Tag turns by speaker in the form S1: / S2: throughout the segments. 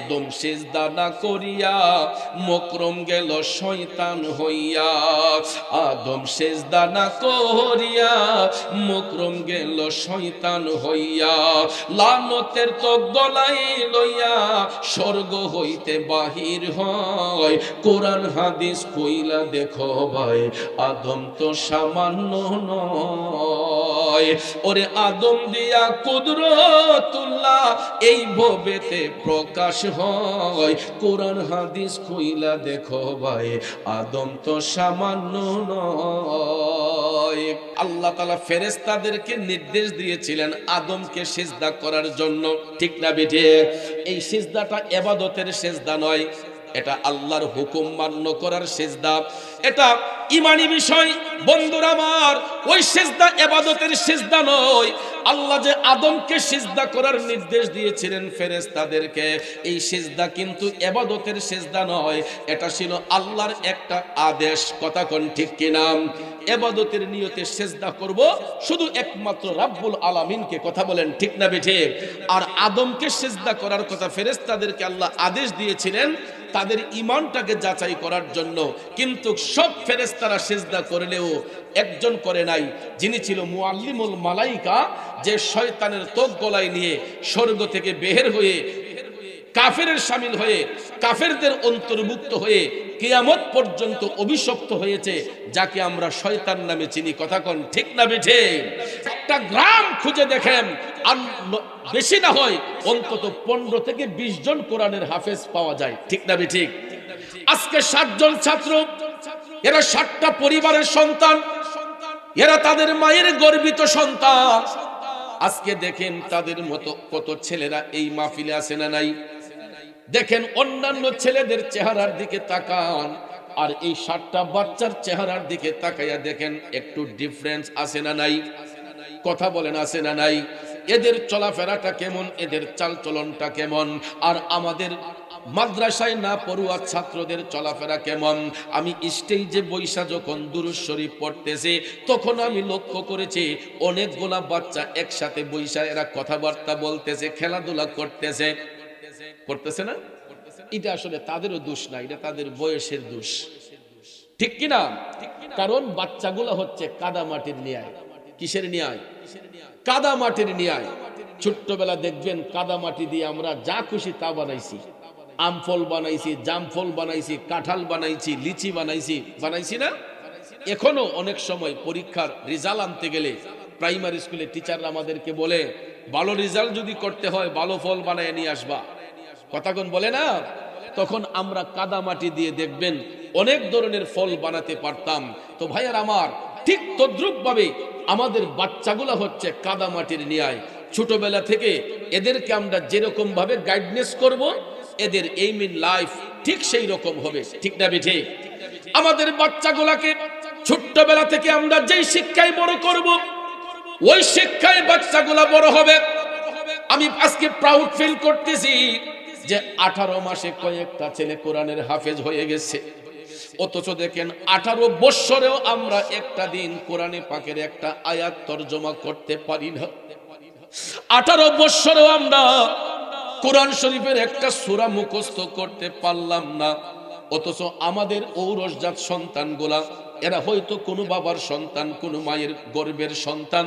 S1: আদম সিজদা না করিয়া মকরম গেল শয়তান হইয়া। আদম সিজদা না করিয়া মকরম গেল শয়তান হইয়া। লানতের তো গলাই লইয়া স্বর্গ হইতে বাহির হয়। কোরআন হাদিস কইলা দেখো ভাই, আদম তো সামান্য নয়। ওরে আদম দিয়া কুদরতুল্লাহ এই ভবেতে প্রকাশ হয়। কোরআন হাদিস কইলা দেখো ভাই, আদম তো সামান্য নয়। আল্লাহ তাআলা ফেরেশতাদেরকে নির্দেশ দিয়েছিলেন আদমকে সিজদা করার জন্য, ঠিক না বেঠিক? এই সিজদাটা ইবাদতের সিজদা নয়, এটা আল্লাহর হুকুম মান্য করার সিজদা। এটা ঈমানি বিষয় বন্ধুরা আমার। ওই সিজদা ইবাদতের সিজদা নয়। আল্লাহ যে আদমকে সিজদা করার নির্দেশ দিয়েছিলেন ফেরেশতাদেরকে, এই সিজদা কিন্তু ইবাদতের সিজদা নয়, এটা ছিল আল্লাহর একটা আদেশ। কথা কোন ঠিক কিনা? ইবাদতের নিয়তে সিজদা করব শুধু একমাত্র রাব্বুল আলামিনকে। কথা বলেন ঠিক না বেঠিক? আর আদমকে সিজদা করার কথা ফেরেশতাদেরকে আল্লাহ আদেশ দিয়েছিলেন তাদের ঈমানটাকে যাচাই করার জন্য। কিন্তু সব ফেরেশতারা সিজদা করলেও একজন করে নাই, যিনি ছিল মুআল্লিমুল মালাইকা, যে শয়তানের তোক গলায় নিয়ে স্বর্গ থেকে বের হয়ে কাফেরের শামিল হয়ে কাফেরদের অন্তর্ভুক্ত হয়ে কিয়ামত পর্যন্ত অভিশপ্ত হয়েছে, যাকে আমরা শয়তান নামে চিনি। কথা কোন ঠিক না বেঠিক? একটা গ্রাম খুঁজে দেখেন, আর বেশি না হয় অন্তত 15 থেকে 20 জন কোরআনের হাফেজ পাওয়া যায়, ঠিক না বেঠিক? আজকে 60 জন ছাত্র, এরা 60টা পরিবারের সন্তান, এরা তাদের মায়ের গর্বিত সন্তান। আজকে দেখেন তাদের মতো কত ছেলেরা এই মাহফিলে আছে না নাই? দেখেন অন্যান্য ছেলেদের চেহারার দিকে তাকান, আর এই 60টা বাচ্চার চেহারার দিকে তাকাইয়া দেখেন একটু ডিফারেন্স আছে না নাই? কথা বলেন আছে না নাই? এদের চলাফেরাটা কেমন, এদের চালচলনটা কেমন, আর আমাদের মাদ্রাসায় না পড়ুয়া ছাত্রদের চলাফেরা কেমন? আমি স্টেজে বৈশা যখন দুরূদ শরীফ পড়তেছি, তখন আমি লক্ষ্য করেছি অনেকগুলা বাচ্চা একসাথে বৈশা এরা কথাবার্তা বলতেছে, খেলাধুলা করতেছে, করতেছে না? এটা আসলে তাদেরও দোষ না, এটা তাদের বয়সের দোষ, ঠিক কিনা? কারণ বাচ্চাগুলো হচ্ছে কাদা মাটির ন্যায়। কিসের ন্যায়? কাদা মাটির ন্যায়। ছোট্টবেলা দেখবেন কাদা মাটি দিয়ে আমরা যা খুশি তা বানাইছি। আম ফল বানাইছি, জাম ফল বানাইছি, কাঁঠাল বানাইছি, লিচি বানাইছি, বানাইছি না? এখনো অনেক সময় পরীক্ষার রেজাল্ট আনতে গেলে প্রাইমারি স্কুলে টিচাররা আমাদেরকে বলে, ভালো রেজাল্ট যদি করতে হয় ভালো ফল বানায় নিয়ে আসবা। কথা কোন বলে না? তখন আমরা কাদা মাটি দিয়ে দেখবেন অনেক ধরনের ফল বানাতে পারতাম। তো ভাইয়ার আমার, ঠিক তদ্রুপ ভাবে আমাদের বাচ্চাগুলা হচ্ছে কাদা মাটির ন্যায়। ছোটবেলা থেকে এদেরকে আমরা যেরকম ভাবে গাইডনেস করব, এদের এইম ইন লাইফ ঠিক সেই রকম হবে, ঠিক না বেঠিক? আমাদের বাচ্চাগুলাকে ছোট্টবেলা থেকে আমরা যেই শিক্ষায় বড় করব, ওই শিক্ষায় বাচ্চাগুলা বড় হবে। আমি আজকে প্রাউড ফিল করতেছি যে 18 মাসে কয়েকটা ছেলে কোরআনের হাফেজ হয়ে গেছে। অথচ দেখেন 18 বছরেও আমরা একটা দিন কোরআনে পাকের একটা আয়াত তরজমা করতে পারি না। 18 বছরেও আমরা কোরআন শরীফের একটা সূরা মুখস্থ করতে পারলাম না। অথচ আমাদের ঔরসজাত সন্তানগুলা, এরা হয়তো কোনো বাবার সন্তান, কোনো মায়ের গর্ভের সন্তান।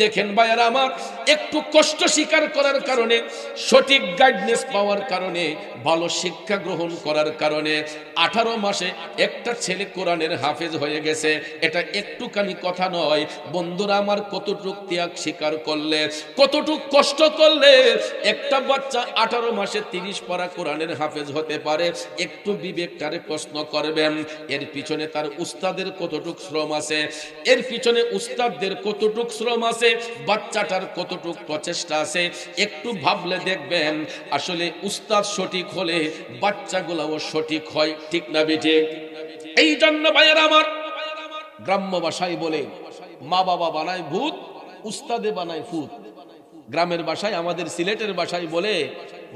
S1: দেখেন ভাইয়ারা আমার, একটু কষ্ট স্বীকার করার কারণে, সঠিক গাইডনেস পাওয়ার কারণে, ভালো শিক্ষা গ্রহণ করার কারণে 18 মাসে একটা ছেলে কোরআনের হাফেজ হয়ে গেছে। এটা একটুখানি কথা নয় বন্ধুরা আমার। কতটুক ত্যাগ স্বীকার করলে, কতটুক কষ্ট করলে একটা বাচ্চা 18 মাসে 30 পারা কোরআনের হাফেজ হতে পারে? একটু বিবেকটারে প্রশ্ন করবেন। এর পিছনে তার উস্তাদের কতটুক শ্রম আছে, এর পিছনে উস্তাদদের কতটুক শ্রম আছে, বাচ্চাটার কতটুক প্রচেষ্টা আছে। একটু ভাবলে দেখবেন আসলে উস্তাদ সঠিক হলে বাচ্চাগুলাও সঠিক হয়, ঠিক না বেঠিক? এই জন্য ভাইয়েরা আমার, গ্রাম্য ভাষায় বলে মা বাবা বানায় ভূত, উস্তাদে বানায় ফুত। গ্রামের ভাষায়, আমাদের সিলেটের ভাষায় বলে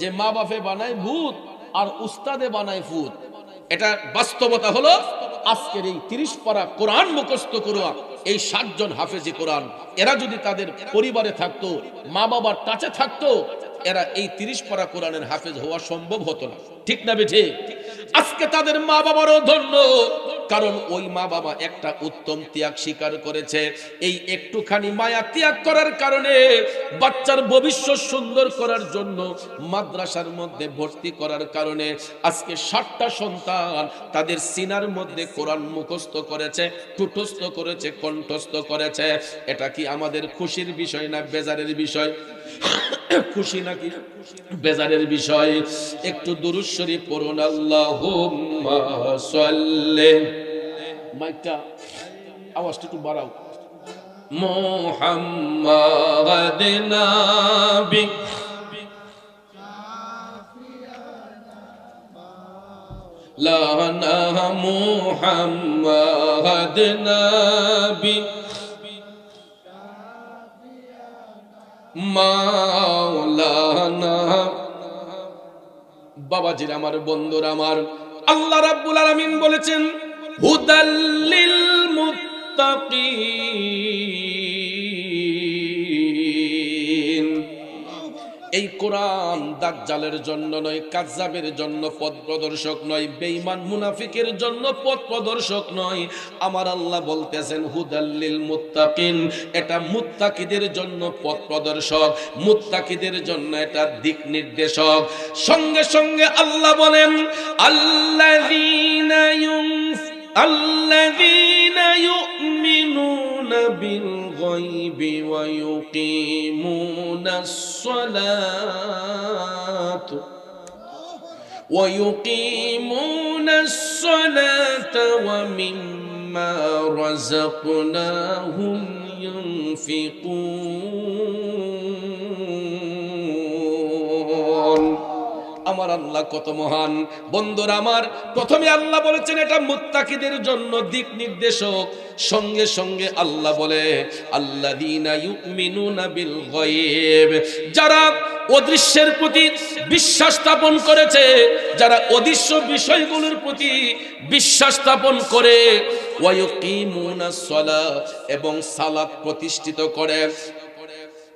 S1: যে মা বাপে বানায় ভূত আর উস্তাদে বানায় ফুত। এটা বাস্তবতা হলো আজকের এই 30 পারা কোরআন মুখস্থ করুয়া এই 60 জন হাফেজি কোরআন, এরা যদি তাদের পরিবারে থাকতো, মা বাবার কাছে থাকতো, এরা এই 30 পারা কোরআনের হাফেজ হওয়া সম্ভব হতো না, ঠিক না বেঠে? আজকে তাদের মা বাবারও ধন্য, কারণ ওই মা বাবা একটা উত্তম ত্যাগ স্বীকার করেছে। এই একটুখানি মায়া ত্যাগ করার কারণে বাচ্চার ভবিষ্যৎ সুন্দর করার জন্য মাদ্রাসার মধ্যে ভর্তি করার কারণে আজকে 60টা সন্তান তাদের সিনার মধ্যে কোরআন মুখস্থ করেছে, ঠুটস্থ করেছে, কণ্ঠস্থ করেছে। এটা কি আমাদের খুশির বিষয় না বেজারের বিষয়? খুশি নাকি বেজারের বিষয়? একটু দুরূদ শরীফ পড়ুন। আল্লাহুম্মা সাল্লি, মাইকটা আওয়াজটা একটু বাড়াও। মুহাম্মাদ নবী লানা, মুহাম্মাদ নবী মাওলানা। বাবাজির আমার, বন্ধুরা আমার, আল্লাহ রাব্বুল আলামিন বলেছেন হুদাল্লিল মুত্তাকিন। এই কোরআন দাজ্জালের জন্য নয়, কাজ্জাবের জন্য পথ প্রদর্শক নয়, বেঈমান মুনাফিকের জন্য পথ প্রদর্শক নয়। আমার আল্লাহ বলতেছেন হুদাল্লিল মুত্তাকিন, এটা মুত্তাকিদের জন্য পথ প্রদর্শক, মুত্তাকিদের জন্য এটা দিক নির্দেশক। সঙ্গে সঙ্গে আল্লাহ বলেন আল্লাযীনা ইউমিনুনা বিল গায়বি ওয়া ইউকিমুনাস সালাতা ওয়া মিম্মা রাযাকনাহুম ইউনফিকুন। আমার আল্লাহ কত মহান! বন্ধুরা আমার, প্রথমে আল্লাহ বলেছেন এটা মুত্তাকিদের জন্য দিক নির্দেশক। সঙ্গে সঙ্গে আল্লাহ বলে আল্লাযীনা ইউমিনুনা বিল গায়ব, যারা অদৃশ্যের প্রতি বিশ্বাস স্থাপন করেছে, যারা অদৃশ্য বিষয়গুলোর প্রতি বিশ্বাস স্থাপন করে, ওয়া ইউকিমুনাস সালাহ, এবং সালাত প্রতিষ্ঠিত করে,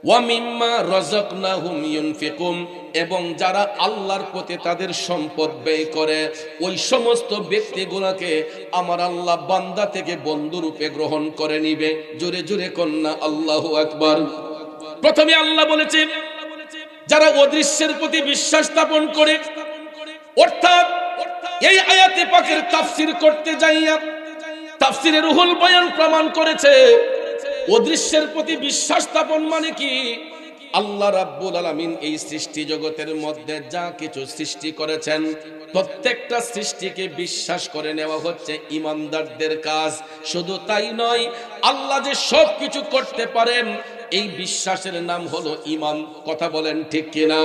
S1: ওয়া মিম্মা রাযাকনাহুম ইউনফিকুন, এবং যারা আল্লাহর পথে তাদের সম্পদ ব্যয় করে, ওই সমস্ত ব্যক্তিগুলোকে আমার আল্লাহ বান্দা থেকে বন্ধুরূপে গ্রহণ করে নিবে। জোরে জোরে কন্যা আল্লাহু আকবার। প্রথমে আল্লাহ বলেছে যারা অদৃশ্যের প্রতি বিশ্বাস স্থাপন করে, অর্থাৎ এই আয়াতে পাকের তাফসীর করতে যাইয়া তাফসীরে রুহুল বয়ান প্রমাণ করেছে অদৃশ্যের প্রতি বিশ্বাস স্থাপন মানে কি? আল্লাহ রাব্বুল আলামিন এই সৃষ্টি জগতের মধ্যে যা কিছু সৃষ্টি করেছেন, প্রত্যেকটা সৃষ্টিকে বিশ্বাস করে নেওয়া হচ্ছে ঈমানদারদের কাজ। শুধু তাই নয়, আল্লাহ যে সব কিছু করতে পারেন, এই বিশ্বাসের নাম হলো ঈমান। কথা বলেন ঠিক কিনা?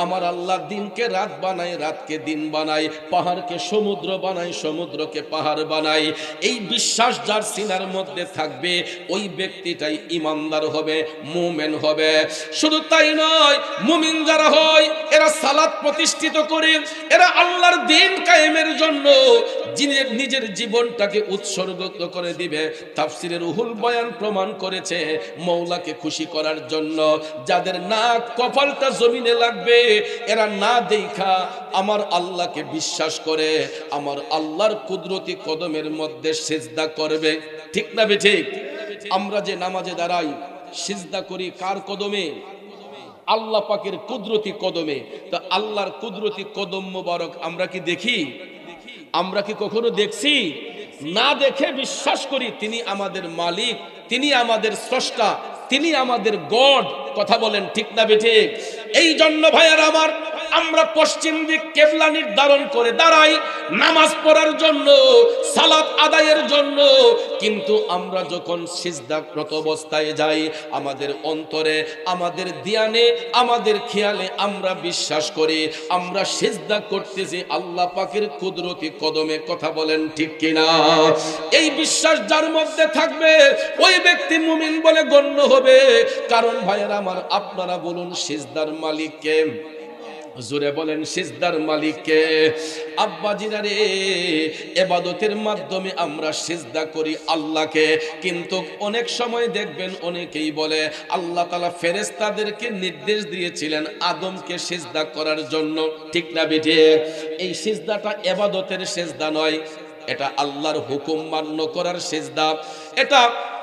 S1: আমার আল্লাহ দিনকে রাত বানায়, রাতকে দিন বানায়, পাহাড়কে সমুদ্র বানায়, সমুদ্রকে পাহাড় বানায়। এই বিশ্বাস যার সিনার মধ্যে থাকবে, ওই ব্যক্তিটাই ঈমানদার হবে, মুমিন হবে। শুধু তাই নয়, মুমিন যারা হয় এরা সালাত প্রতিষ্ঠিত করে, এরা আল্লাহর দ্বীন কায়েমের জন্য নিজের জীবনটাকে উৎসর্গ করে দিবে। তাফসীরে রুহুল বয়ান প্রমাণ করেছে মওলাকে খুশি করার জন্য যাদের নাক কপালটা জমিনে লাগবে, এরা না দেখা আমার আল্লাহকে বিশ্বাস করে আমার আল্লাহর কুদরতি কদমের মধ্যে সিজদা করবে। ঠিক না ঠিক? আমরা যে নামাজে দাঁড়াই, সিজদা করি কার কদমে? আল্লাহ পাকের কুদরতি কদমে। তো আল্লাহর কুদরতি কদম মোবারক আমরা কি দেখি? আমরা কি কখনো দেখছি? না দেখে বিশ্বাস করি তিনি আমাদের মালিক, তিনি আমাদের স্রষ্টা, তিনি আমাদের গড। কথা বলেন ঠিক না ঠিক? এই জন্য ভাইয়ার আমার, আমরা পশ্চিম দিক কেবলা নির্ধারণ করে দাঁড়াই নামাজ পড়ার জন্য, সালাত আদায়ের জন্য, কিন্তু আমরা যখন সিজদারত অবস্থায় যাই, আমাদের অন্তরে, আমাদের ধ্যানে, আমাদের খেয়ালে আমরা বিশ্বাস করি আমরা সিজদা করতেছি আল্লাহ পাকের কুদরতি কদমে। কথা বলেন ঠিক কিনা? এই বিশ্বাস যার মধ্যে থাকবে, ওই ব্যক্তি মুমিন বলে গণ্য হবে। কারণ ভাইয়েরা আমার, আপনারা বলুন সিজদার মালিক কে? জোরে বলেন সিজদার মালিককে। আব্বাজিরা রে, ইবাদতের মাধ্যমে আমরা সিজদা করি আল্লাহকে, কিন্তু অনেক সময় দেখবেন অনেকেই বলে আল্লাহ তাআলা ফেরেশতাদেরকে নির্দেশ দিয়েছিলেন আদমকে সিজদা করার জন্য, ঠিক না বেঠে? এই সিজদাটা ইবাদতের সিজদা নয়, এটা আল্লাহর হুকুম মান্য করার সিজদা। এটা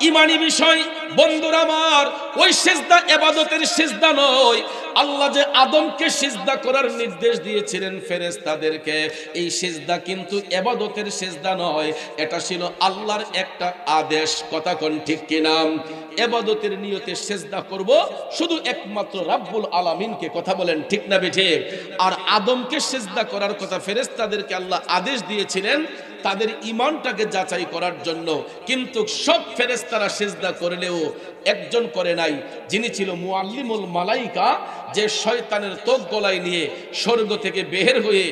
S1: ঈমানি বিষয় বন্ধুরা আমার। ওই সিজদা ইবাদতের সিজদা নয়। আল্লাহ যে আদমকে সিজদা করার নির্দেশ দিয়েছিলেন ফেরেশতাদেরকে, এই সিজদা কিন্তু ইবাদতের সিজদা নয়, এটা ছিল আল্লাহর একটা আদেশ। কথা কোন ঠিক কিনা? ইবাদতের নিয়তে সিজদা করব শুধু একমাত্র রাব্বুল আলামিনকে। কথা বলেন ঠিক না বেঠে? আর আদমকে সিজদা করার কথা ফেরেশতাদেরকে আল্লাহ আদেশ দিয়েছিলেন তাদের ঈমানটাকে যাচাই করার জন্য। কিন্তু সব ফেরেশতারা সিজদা করলেও একজন করে নাই, যিনি ছিল মুআল্লিমুল মালাইকা, যে শয়তানের তোক গলায় নিয়ে স্বর্গ থেকে বের হয়ে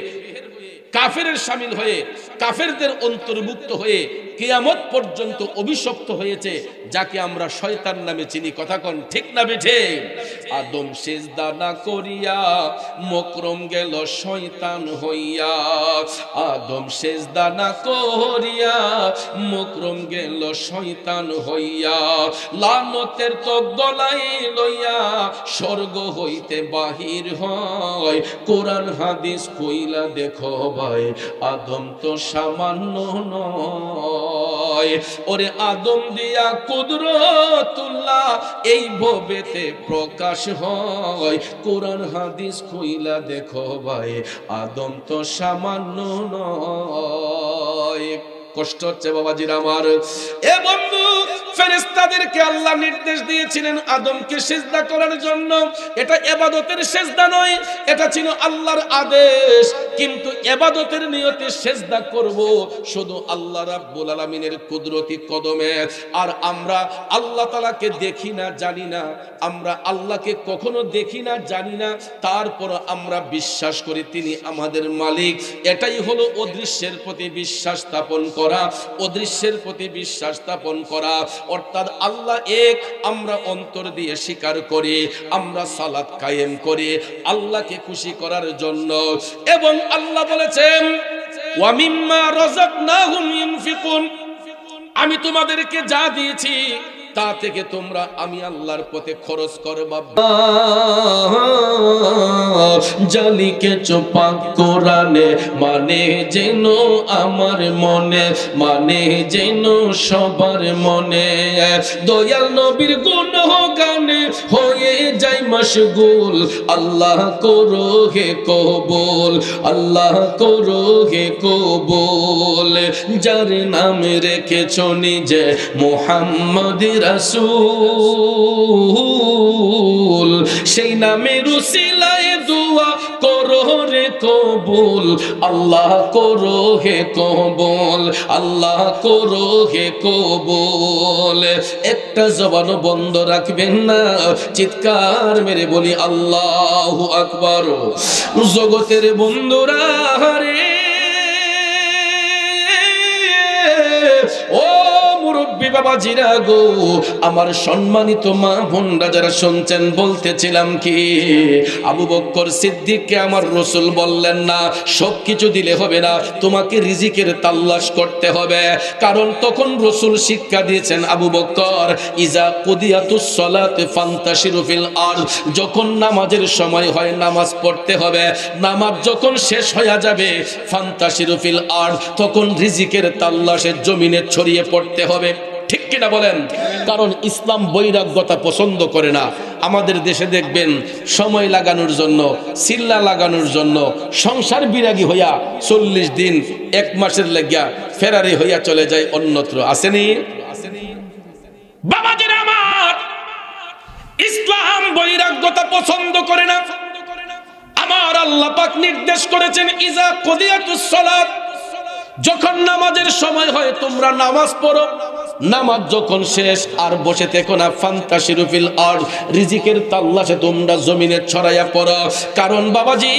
S1: কাফেরের শামিল হয়ে কাফেরদের অন্তর্ভুক্ত হয়ে কিয়ামত পর্যন্ত অভিশপ্ত হয়েছে, যাকে আমরা শয়তান নামে চিনি। কথা কোন ঠিক না বেঠে? আদম সিজদা না করিয়া মকরম গেল শয়তান হইয়া, আদম সিজদা না করিয়া মকরম গেল শয়তান হইয়া, লানতের তো গলাই লইয়া স্বর্গ হইতে বাহির হয়। কোরআন হাদিস কইলা দেখো ভাই, আদম তো সামান্য নয়। ওরে আদম দিয়া কুদরতুল্লাহ এই ভবেতে প্রকাশ হয়। কোরআন হাদিস কইলা দেখো ভাই, আদম তো সামান্য নয়। কষ্ট হচ্ছে বাবাজির আমার। এ বন্ধু, ফেরেশতাদেরকে আল্লাহ নির্দেশ দিয়েছিলেন আদমকে সিজদা করার জন্য। এটা ইবাদতের সিজদা নয়, এটা ছিল আল্লাহর আদেশ। কিন্তু ইবাদতের নিয়তে সিজদা করব শুধু আল্লাহ রাব্বুল আলামিনের কুদরতি কদমে। আর আমরা আল্লাহ তাআলাকে দেখি না, জানি না, আমরা আল্লাহকে কখনো দেখি না, জানি না, তারপর আমরা বিশ্বাস করি তিনি আমাদের মালিক। এটাই হলো অদৃশ্যের প্রতি বিশ্বাস স্থাপন করা, অদৃশ্যের প্রতি বিশ্বাস স্থাপন করা। অর্থাৎ আল্লাহ এক, আমরা অন্তর দিয়ে স্বীকার করি, আমরা সালাত কায়েম করি আল্লাহকে খুশি করার জন্য। এবং আল্লাহ বলেছেন ওয়া মিম্মা রাযাকনাহুম ইউনফিকুন, আমি তোমাদেরকে যা দিয়েছি তা থেকে তোমরা আমি আল্লাহর পথে খরচ করবা। জালিকে চোপা কোরআনে মানে যেন আমার মনে, মানে যেন সবার মনে। দয়াল নবীর গুণ গানে হয়ে যাই মশগুল, আল্লাহ করো হে কবুল, আল্লাহ করো হে কবুল। যার নাম রেখেছ নিজে মুহাম্মদ রাসূল, সেই নামের উসিলায় দোয়া করো রে কবুল, আল্লাহ করো হে কবুল, আল্লাহ করো হে কবুল। একটা জবান বন্ধ রাখবেন না, চিৎকার মেরে বলি আল্লাহু আকবার। জগতের বন্ধুরা রে, ও মুরব্বী বাবাজিরা গো, আমার সম্মানিত মা বোনরা যারা শুনছেন, বলতেছিলাম কি, আবু বকর সিদ্দিককে আমার রাসূল বললেন না সবকিছু দিলে হবে না, তোমাকে রিজিকের তালাশ করতে হবে। কারণ তখন রাসূল শিক্ষা দিয়েছেন আবু বকর, ইজা কুদিয়াতুস সালাত ফান্তাশিরু ফিল আরদ, যখন নামাজের সময় হয় নামাজ পড়তে হবে, নামাজ যখন শেষ হয়ে যাবে ফান্তাশিরু ফিল আরদ, তখন রিজিকের তালাশে জমিনে ছড়িয়ে পড়তে হবে। ঠিক কিনা বলেন? কারণ ইসলাম বৈরাগ্যতা পছন্দ করে না। আমাদের দেশে দেখবেন সময় লাগানোর জন্য, সিল্লা লাগানোর জন্য সংসার বিরাগী হইয়া 40 দিন 1 মাসের লাগিয়া ফেরারি হইয়া চলে যায় অন্যত্র। আসেনি বাবাজিরা আমার? ইসলাম বৈরাগ্যতা পছন্দ করে না। আমার আল্লাহ পাক নির্দেশ করেছেন ইজা কুদিয়াতুস সালাত, যখন নামাজের সময় হয় তোমরা নামাজ পড়ো। নামাজ যখন শেষ আর বসে থেকো না, ফান্তাশিরু ফিল আরদ, রিজিকের তাল্লাশে তোমরা জমিনে ছড়াইয়া পড়ো। কারণ বাবাজি,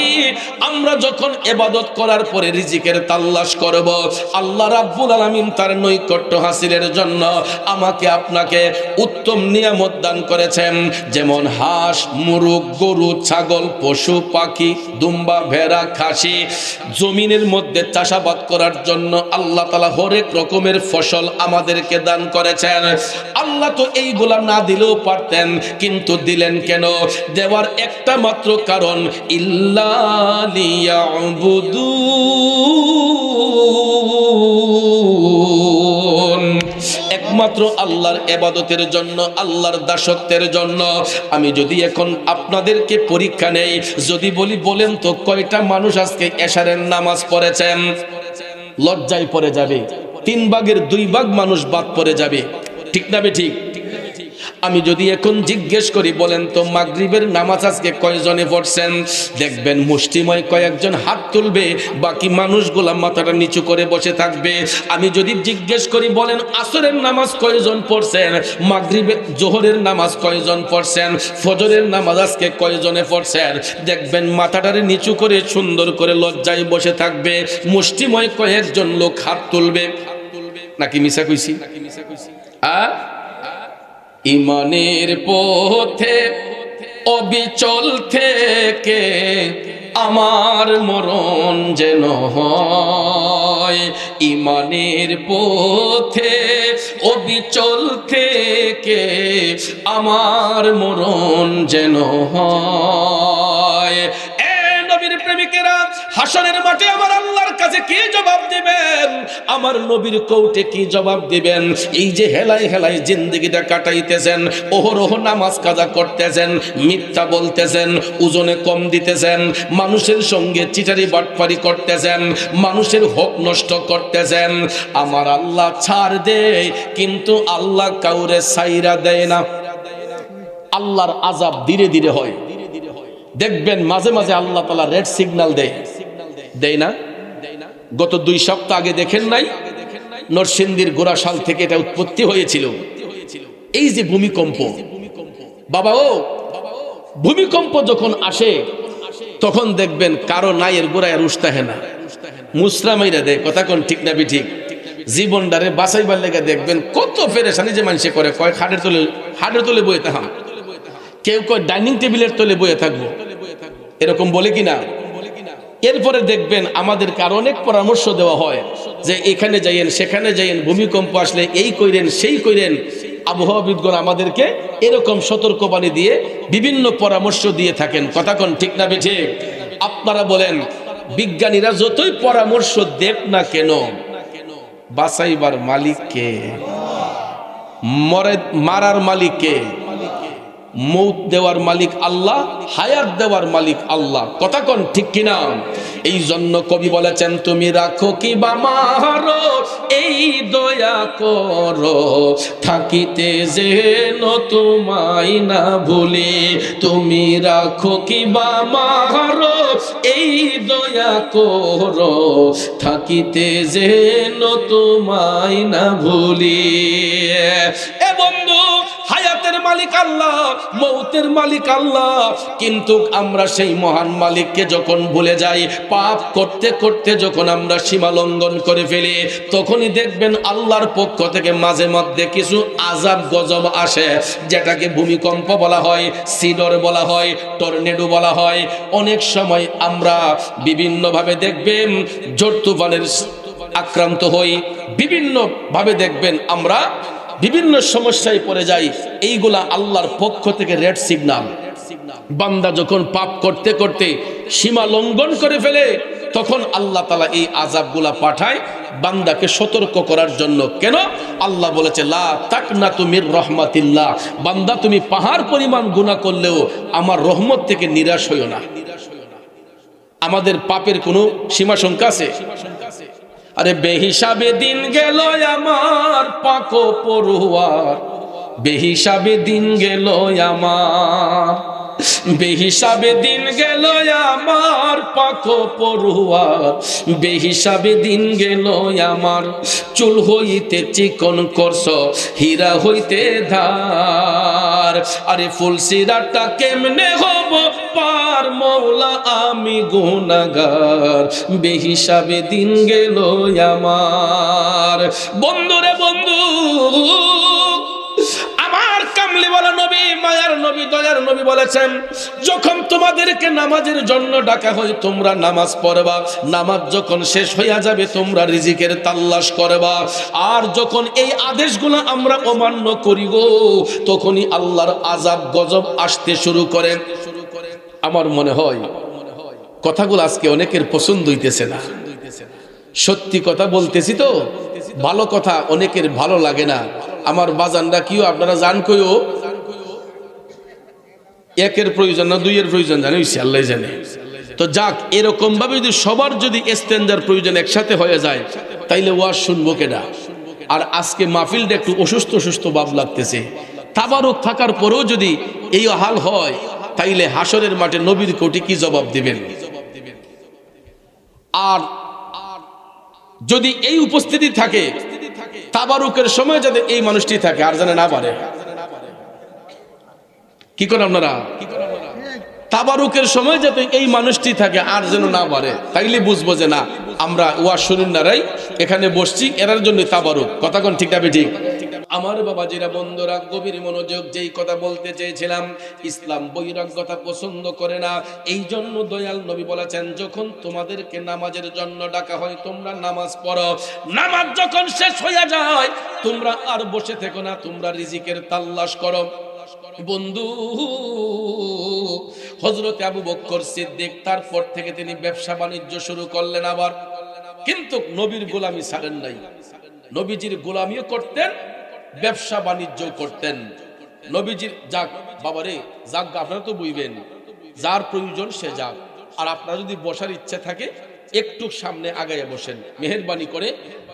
S1: আমরা যখন ইবাদত করার পরে রিজিকের তাল্লাশ করব, আল্লাহ রাব্বুল আলামিন তার নৈকট্য হাসিলের জন্য আমাকে আপনাকে উত্তম নিয়ামত দান করেছেন। যেমন হাঁস, মুরগ, গরু, ছাগল, পশু পাখি, দুম্বা, ভেড়া, খাসি, জমিনের মধ্যে চাষাবাদ করার জন্য আল্লাহ তাআলা হরেক রকমের ফসল আমাদেরকে দান করেছেন। আল্লাহ তো এইগুলা না দিলেও পারতেন, কিন্তু দিলেন কেন? দেওয়ার একটা মাত্র কারণ, ইল্লা লিয়াবুদুন, একমাত্র আল্লাহর ইবাদতের জন্য, আল্লাহর দাসত্বের জন্য। আমি যদি এখন আপনাদেরকে পরীক্ষা নেই, যদি বলি বলেন তো কয়টা মানুষ আজকে এশারের নামাজ পড়েছেন? লজ্জায় পড়ে যাবে, 3 ভাগের 2 ভাগ মানুষ বাদ পড়ে যাবে, ঠিক না ঠিক? আমি যদি এখন জিজ্ঞেস করি বলেন তো মাগরিবের নামাজ আজকে কয়জনে পড়ছেন, দেখবেন মুষ্টিময় কয়েকজন হাত তুলবে, বাকি মানুষগুলা মাথাটা নিচু করে বসে থাকবে। আমি যদি জিজ্ঞেস করি বলেন আসরের নামাজ কয়জন পড়ছেন, মাগরিবের জোহরের নামাজ কয়জন পড়ছেন, ফজরের নামাজ আজকে কয়জনে পড়ছেন, দেখবেন মাথাটারে নিচু করে সুন্দর করে লজ্জায় বসে থাকবে, মুষ্টিময় কয়েকজন লোক হাত তুলবে। নাকি মিছা কইছি? ইমানের পথে অবিচল থেকে আমার মরণ যেন হয়, ইমানের পথে অবিচল থেকে আমার মরণ যেন হয়। প্রেমিকেরা, হাসরের মাঠে আমার আল্লাহর কাছে কি জবাব দিবেন? আমার নবীর কোর্টে কি জবাব দিবেন? এই যে হেলায় হেলায় জিন্দেগিটা কাটাইতেছেন, ওহরোহ নামাজ কাজা করতেছেন, মিথ্যা বলতেছেন, ওজনে কম দিতেছেন, মানুষের সঙ্গে চিটারি বাটপারি করতেছেন, মানুষের হক নষ্ট করতেছেন, আমার আল্লাহ ছাড় দেয়, কিন্তু আল্লাহ কাউরে ছাইরা দেয় না। আল্লাহর আযাব ধীরে ধীরে হয়। দেখবেন মাঝে মাঝে আল্লাহ তাআলা রেড সিগন্যাল দেয় না? গত 2 সপ্তাহ আগে দেখেন নাই? নরসিংদীর গোরাশাল থেকে এটা উৎপত্তি হয়েছিল। এই যে ভূমিকম্প, বাবা ও ভূমিকম্প যখন আসে তখন দেখবেন কারো নাইয়ের গোড়ায় রুস্তাহে না, মুসরা মাইরা দেয়। কথা কোন ঠিক না ঠিক? জীবনটারে বাঁচাইবার লেগে দেখবেন কত পেরেশানি যে মানুষে করে, কয় হাড়ের তলে বয়ে থাকাম, কেউ কয় ডাইনিং টেবিলের তলে বয়ে থাকবো, এরকম বলে কিনা? এরপরে দেখবেন আমাদেরকে আরো অনেক পরামর্শ দেওয়া হয় যে এখানে যাইয়েন, সেখানে যাইয়েন, ভূমিকম্প আসলে এই কইরেন, সেই কইরেন। আবহাওয়াবিদগণ আমাদেরকে এরকম সতর্কবাণী দিয়ে বিভিন্ন পরামর্শ দিয়ে থাকেন। কথা কোন ঠিক না বেঠে? আপনারা বলেন, বিজ্ঞানীরা যতই পরামর্শ দেখ না কেন, বাঁচাইবার মালিক কে? মারার মালিক কে? মৌত দেওয়ার মালিক আল্লাহ, হায়াত দেওয়ার মালিক আল্লাহ। কথা কোন ঠিক কিনা? এই জন্য কবি বলেছেন, তুমি রাখো কি বা মারো, এই দয়া করো, থাকিতে যেন তোমায় না ভুলি। তুমি রাখো কি বা মারো, এই দয়া করো, থাকিতে যেন তোমায় না ভুলি। এ বন্ধু, হায়াতের মালিক আল্লাহ, মৌতের মালিক আল্লাহ, কিন্তু আমরা সেই মহান মালিককে যখন ভুলে যাই, পাপ করতে করতে যখন আমরা সীমা লঙ্ঘন করে ফেলি, তখনই দেখবেন আল্লাহর পক্ষ থেকে মাঝে মধ্যে কিছু আযাব গজব আসে, যেটাকে ভূমিকম্প বলা হয়, সিডর বলা হয়, টর্নেডো বলা হয়। অনেক সময় আমরা বিভিন্ন ভাবে দেখবেন ঝড় তুফানের আক্রান্ত হই, বিভিন্ন ভাবে দেখবেন আমরা বিভিন্ন সমস্যায় পড়ে যাই। এইগুলা আল্লাহর পক্ষ থেকে রেড সিগন্যাল। বান্দা যখন পাপ করতে করতে সীমা লঙ্ঘন করে ফেলে, তখন আল্লাহ তাআলা এই আযাবগুলা পাঠায় বান্দাকে সতর্ক করার জন্য। কেন? আল্লাহ বলেছে, লা তাকনাতু মির রাহমাতিল্লাহ, বান্দা তুমি পাহাড় পরিমাণ গুনাহ করলেও আমার রহমত থেকে নিরাশ হইও না। আমাদের পাপের কোনো সীমা সংখ্যা আছে? আরে বেহিসাবে দিন গেল আমার পাকো পড়ুয়ার, বেহিসাবে দিন গেল আমার। বেহিসাবে দিন গেল আমার পাখো পড়ুয়ার, বেহিসাবে দিন গেল আমার। চুল হইতে চিকন করছ, হীরা হইতে ধার। আরে ফুলসিরাটা কেমনে হব পার মওলা, আমি গুনাহগার। বেহিসাবে দিন গেল আমার। বন্ধুরে বন্ধু, আমার কামলিওয়ালা নবী, মায়ার নবী, দয়ার নবী বলেছেন, যখন তোমাদেরকে নামাজের জন্য ডাকা হয় তোমরা নামাজ পড়বা। নামাজ যখন শেষ হইয়া যাবে তোমরা রিজিকের তালাশ করবা। আর যখন এই আদেশগুলো আমরা অমান্য করি গো, তখনই আল্লাহর আযাব গজব আসতে শুরু করে। আমার মনে হয় কথাগুলো আজকে অনেকের পছন্দ হইতেছে না। সত্যি কথা বলতেছি তো, ভালো কথা অনেকের ভালো লাগে না। আমার বাজানরা কিও আপনারা জান কইও, একের প্রয়োজন না দুইয়ের প্রয়োজন জানে আল্লাহ জানে। তো যাক, এরকম ভাবে যদি সবার যদি ইস্তেঞ্জার প্রয়োজন একসাথে হয়ে যায় তাইলে ওয়াজ শুনবো কেডা? আর আজকে মাহফিলটা একটু অসুস্থ অসুস্থ ভাব লাগতেছে। তাবারুক থাকার পরেও যদি এই হাল হয় তাইলে হাসরের মাঠে নবীর কোটি কি জবাব দিবেন? আর যদি এই উপস্থিতি থাকে, তাবারুকের সময় যাতে এই মানুষটি থাকে আর জানে না পারে, কি করেন আপনারা? তাবারুকের সময় যাতে এই মানুষটি থাকে আর যেন না পারে, তাইলে বুঝবো যে না, আমরা ওয়াজ শুনুন নারাই এখানে বসছি এরার জন্য তাবারুক। কথা কোন ঠিক না ঠিক? আমার বাবাজিরা, বন্ধুরা, গভীর মনোযোগ। যেই কথা বলতে চেয়েছিলাম, ইসলাম বৈরাগ্যতা পছন্দ করে না। এই জন্য দয়াল নবী বলেছেন, যখন তোমাদেরকে নামাজের জন্য ডাকা হয় তোমরা নামাজ পড়ো। নামাজ যখন শেষ হইয়া যায় তোমরা আর বসে থেকো না, তোমরা রিজিকের তালাশ করো। বন্ধু, হযরত আবু বকর সিদ্দিক, তারপর থেকে তিনি ব্যবসা বাণিজ্য শুরু করলেন আবার, কিন্তু নবীর গোলামি ছাড়েন নাই। নবীজির গোলামিও করতেন, ব্যবসা বাণিজ্য করতেন। নবীজির যাক বাবারে যাক, আপনারা তো বুঝবেন, যার প্রয়োজন সে যাক। আর আপনারা যদি বসার ইচ্ছা থাকে একটু সামনে আগাইয়া বসেন, মেহেরবানি করে